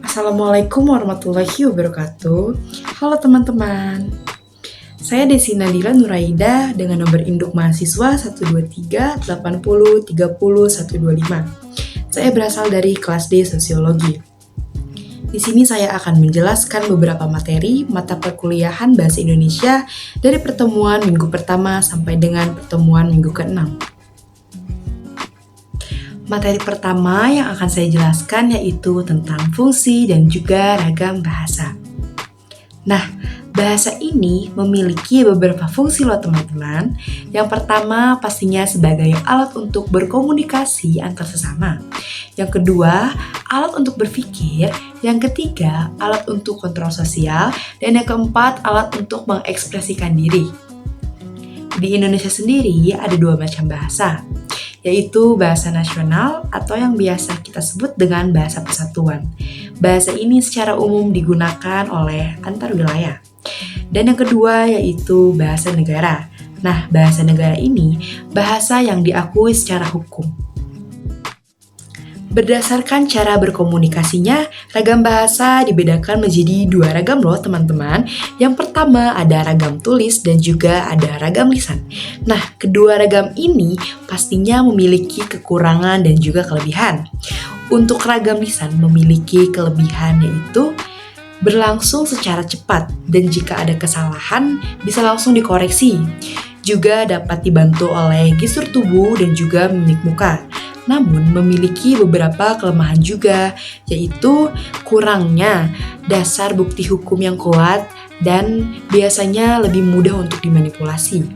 Assalamualaikum warahmatullahi wabarakatuh. Halo teman-teman. Saya Desi Nadila Nuraida dengan nomor induk mahasiswa 123 80 30 125. Saya berasal dari kelas D Sosiologi. Di sini saya akan menjelaskan beberapa materi mata perkuliahan Bahasa Indonesia dari pertemuan minggu pertama sampai dengan pertemuan minggu ke-6. Materi pertama yang akan saya jelaskan yaitu tentang fungsi dan juga ragam bahasa. Nah, bahasa ini memiliki beberapa fungsi loh teman-teman. Yang pertama pastinya sebagai alat untuk berkomunikasi antar sesama. Yang kedua, alat untuk berpikir. Yang ketiga, alat untuk kontrol sosial. Dan yang keempat, alat untuk mengekspresikan diri. Di Indonesia sendiri ada dua macam bahasa, yaitu bahasa nasional atau yang biasa kita sebut dengan bahasa persatuan. Bahasa ini secara umum digunakan oleh antar wilayah. Dan yang kedua yaitu bahasa negara. Nah, bahasa negara ini bahasa yang diakui secara hukum. Berdasarkan cara berkomunikasinya, ragam bahasa dibedakan menjadi dua ragam loh teman-teman. Yang pertama ada ragam tulis dan juga ada ragam lisan. Nah, kedua ragam ini pastinya memiliki kekurangan dan juga kelebihan. Untuk ragam lisan memiliki kelebihan yaitu berlangsung secara cepat dan jika ada kesalahan bisa langsung dikoreksi. Juga dapat dibantu oleh gestur tubuh dan juga mimik muka. Namun memiliki beberapa kelemahan juga, yaitu kurangnya dasar bukti hukum yang kuat dan biasanya lebih mudah untuk dimanipulasi.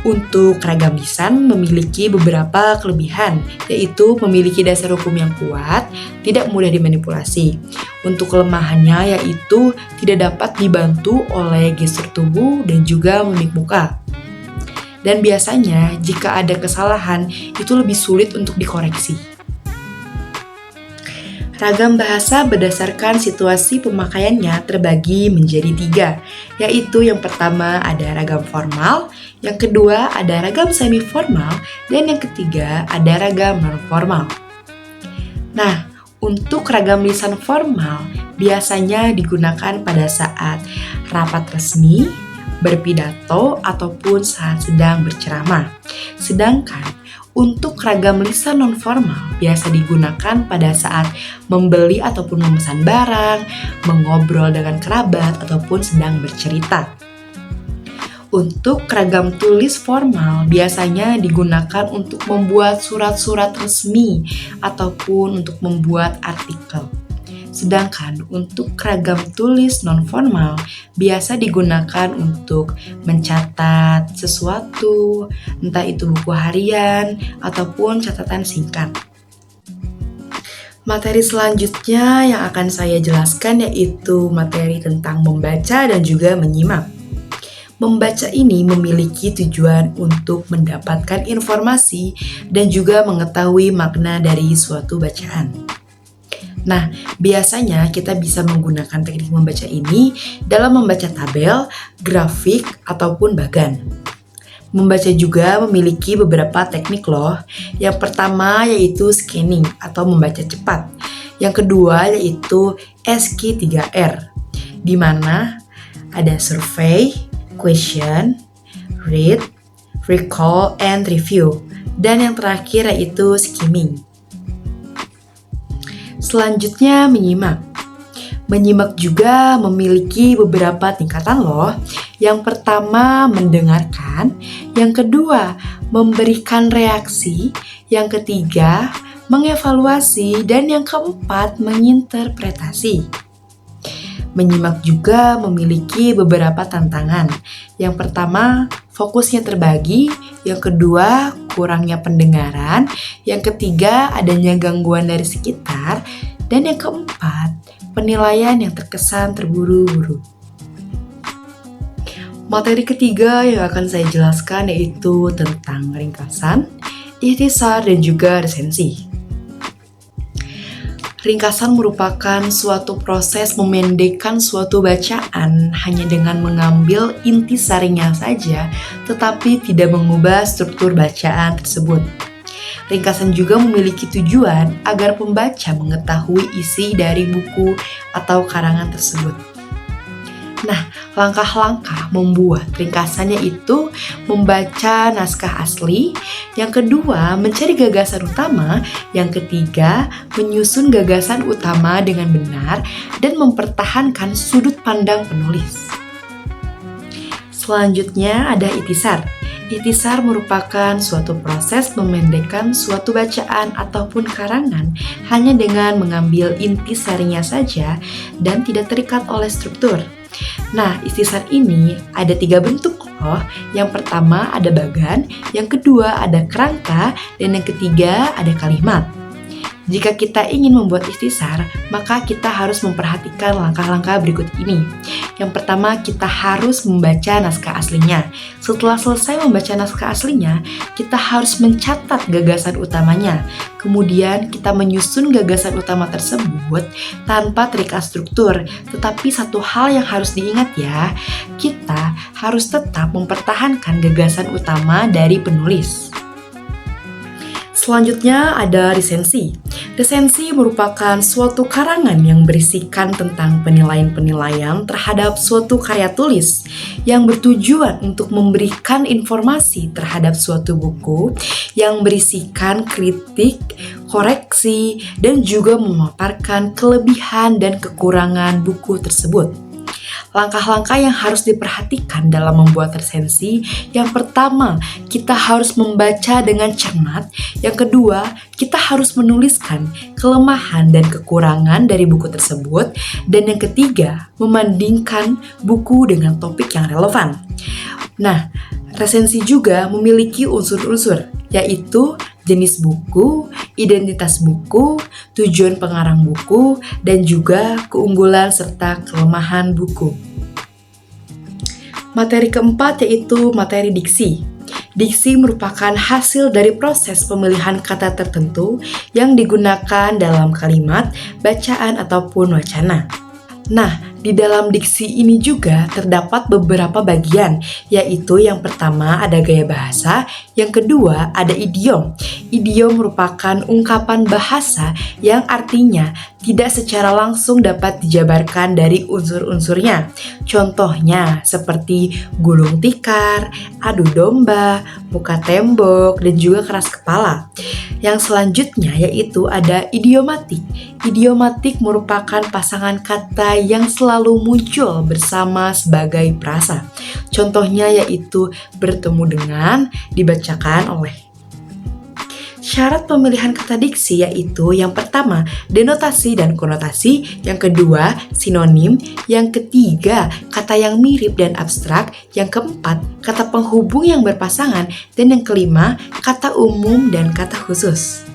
Untuk ragam lisan memiliki beberapa kelebihan, yaitu memiliki dasar hukum yang kuat, tidak mudah dimanipulasi. Untuk kelemahannya yaitu tidak dapat dibantu oleh gestur tubuh dan juga mimik muka. Dan biasanya jika ada kesalahan itu lebih sulit untuk dikoreksi. Ragam bahasa berdasarkan situasi pemakaiannya terbagi menjadi tiga, yaitu yang pertama ada ragam formal, yang kedua ada ragam semi formal, dan yang ketiga ada ragam non formal. Nah, untuk ragam lisan formal biasanya digunakan pada saat rapat resmi, berpidato, ataupun saat sedang berceramah. Sedangkan untuk ragam lisan non-formal biasa digunakan pada saat membeli ataupun memesan barang, mengobrol dengan kerabat, ataupun sedang bercerita. Untuk ragam tulis formal biasanya digunakan untuk membuat surat-surat resmi ataupun untuk membuat artikel. Sedangkan untuk ragam tulis non-formal biasa digunakan untuk mencatat sesuatu, entah itu buku harian ataupun catatan singkat. Materi selanjutnya yang akan saya jelaskan yaitu materi tentang membaca dan juga menyimak. Membaca ini memiliki tujuan untuk mendapatkan informasi dan juga mengetahui makna dari suatu bacaan. Nah, biasanya kita bisa menggunakan teknik membaca ini dalam membaca tabel, grafik, ataupun bagan. Membaca juga memiliki beberapa teknik loh. Yang pertama yaitu scanning atau membaca cepat. Yang kedua yaitu SQ3R, di mana ada survey, question, read, recall, and review. Dan yang terakhir yaitu skimming. Selanjutnya menyimak. Menyimak juga memiliki beberapa tingkatan loh. Yang pertama mendengarkan, yang kedua memberikan reaksi, yang ketiga mengevaluasi, dan yang keempat menginterpretasi. Menyimak juga memiliki beberapa tantangan. Yang pertama, fokusnya terbagi. Yang kedua, kurangnya pendengaran. Yang ketiga, adanya gangguan dari sekitar. Dan yang keempat, penilaian yang terkesan terburu-buru. Materi ketiga yang akan saya jelaskan yaitu tentang ringkasan, ikhtisar, dan juga resensi. Ringkasan merupakan suatu proses memendekkan suatu bacaan hanya dengan mengambil intisarinya saja, tetapi tidak mengubah struktur bacaan tersebut. ringkasan juga memiliki tujuan agar pembaca mengetahui isi dari buku atau karangan tersebut. Nah, langkah-langkah membuat ringkasannya itu membaca naskah asli, yang kedua mencari gagasan utama, yang ketiga menyusun gagasan utama dengan benar dan mempertahankan sudut pandang penulis. Selanjutnya ada ikhtisar. Ikhtisar merupakan suatu proses memendekkan suatu bacaan ataupun karangan hanya dengan mengambil intisarinya saja dan tidak terikat oleh struktur. Nah, ikhtisar ini ada 3 bentuk loh. Yang pertama ada bagan, yang kedua ada kerangka, dan yang ketiga ada kalimat. Jika kita ingin membuat ikhtisar, maka kita harus memperhatikan langkah-langkah berikut ini. Yang pertama, kita harus membaca naskah aslinya. Setelah selesai membaca naskah aslinya, kita harus mencatat gagasan utamanya. Kemudian, kita menyusun gagasan utama tersebut tanpa terikat struktur. Tetapi satu hal yang harus diingat ya, kita harus tetap mempertahankan gagasan utama dari penulis. Selanjutnya ada resensi. Resensi merupakan suatu karangan yang berisikan tentang penilaian-penilaian terhadap suatu karya tulis yang bertujuan untuk memberikan informasi terhadap suatu buku yang berisikan kritik, koreksi, dan juga memaparkan kelebihan dan kekurangan buku tersebut. Langkah-langkah yang harus diperhatikan dalam membuat resensi, yang pertama, kita harus membaca dengan cermat. Yang kedua, kita harus menuliskan kelemahan dan kekurangan dari buku tersebut. Dan yang ketiga, membandingkan buku dengan topik yang relevan. Nah, resensi juga memiliki unsur-unsur, yaitu jenis buku, identitas buku, tujuan pengarang buku, dan juga keunggulan serta kelemahan buku. Materi keempat yaitu materi diksi. Diksi merupakan hasil dari proses pemilihan kata tertentu yang digunakan dalam kalimat, bacaan, ataupun wacana. Nah, di dalam diksi ini juga terdapat beberapa bagian, yaitu yang pertama ada gaya bahasa, yang kedua ada idiom. Idiom merupakan ungkapan bahasa yang artinya tidak secara langsung dapat dijabarkan dari unsur-unsurnya. Contohnya seperti gulung tikar, adu domba, muka tembok, dan juga keras kepala. Yang selanjutnya yaitu ada idiomatik. Idiomatik merupakan pasangan kata yang selalu muncul bersama sebagai frasa. Contohnya yaitu bertemu dengan, dibacakan oleh. Syarat pemilihan kata diksi yaitu yang pertama, denotasi dan konotasi, yang kedua, sinonim, yang ketiga, kata yang mirip dan abstrak, yang keempat, kata penghubung yang berpasangan, dan yang kelima, kata umum dan kata khusus.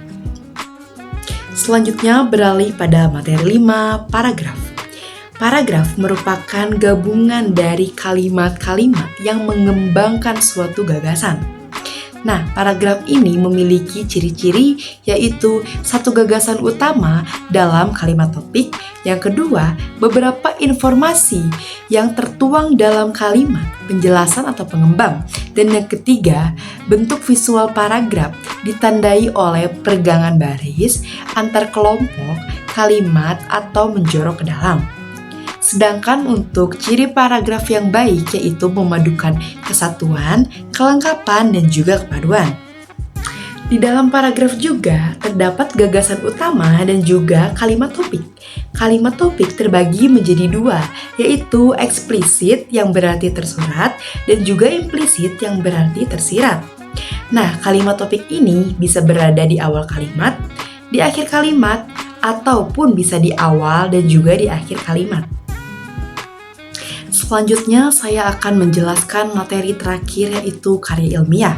Selanjutnya beralih pada materi 5, paragraf. Paragraf merupakan gabungan dari kalimat-kalimat yang mengembangkan suatu gagasan. Nah, paragraf ini memiliki ciri-ciri yaitu satu gagasan utama dalam kalimat topik, yang kedua, beberapa informasi yang tertuang dalam kalimat, penjelasan atau pengembang, dan yang ketiga, bentuk visual paragraf ditandai oleh peregangan baris, antar kelompok, kalimat, atau menjorok ke dalam. Sedangkan untuk ciri paragraf yang baik yaitu memadukan kesatuan, kelengkapan, dan juga kepaduan. Di dalam paragraf juga terdapat gagasan utama dan juga kalimat topik. Kalimat topik terbagi menjadi 2, yaitu eksplisit yang berarti tersurat dan juga implisit yang berarti tersirat. Nah, kalimat topik ini bisa berada di awal kalimat, di akhir kalimat, ataupun bisa di awal dan juga di akhir kalimat. Selanjutnya saya akan menjelaskan materi terakhir yaitu karya ilmiah.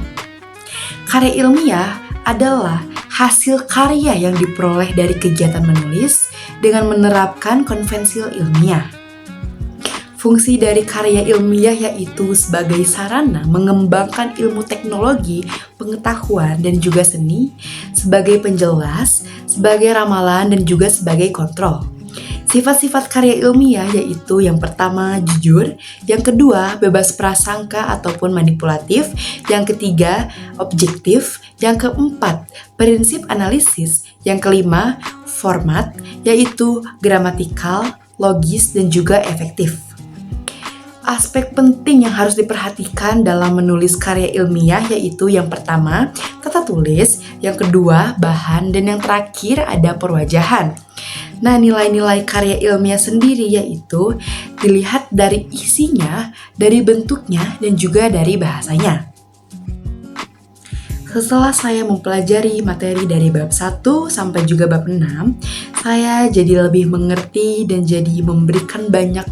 Karya ilmiah adalah hasil karya yang diperoleh dari kegiatan menulis dengan menerapkan konvensi ilmiah. Fungsi dari karya ilmiah yaitu sebagai sarana mengembangkan ilmu teknologi, pengetahuan, dan juga seni, sebagai penjelas, sebagai ramalan, dan juga sebagai kontrol. Sifat-sifat karya ilmiah yaitu yang pertama jujur, yang kedua bebas prasangka ataupun manipulatif, yang ketiga objektif, yang keempat prinsip analisis, yang kelima format yaitu gramatikal, logis, dan juga efektif. Aspek penting yang harus diperhatikan dalam menulis karya ilmiah yaitu yang pertama, tata tulis, yang kedua, bahan, dan yang terakhir ada perwajahan. Nah, nilai-nilai karya ilmiah sendiri yaitu dilihat dari isinya, dari bentuknya, dan juga dari bahasanya. Setelah saya mempelajari materi dari bab 1 sampai juga bab 6, saya jadi lebih mengerti dan jadi memberikan banyak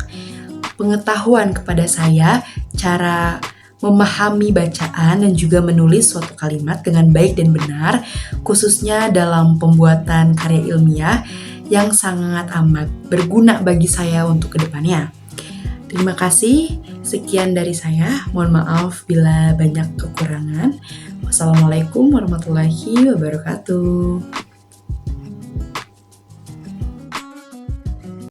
pengetahuan kepada saya cara memahami bacaan dan juga menulis suatu kalimat dengan baik dan benar, khususnya dalam pembuatan karya ilmiah yang sangat amat berguna bagi saya untuk kedepannya. Terima kasih, sekian dari saya. Mohon maaf bila banyak kekurangan. Wassalamualaikum warahmatullahi wabarakatuh.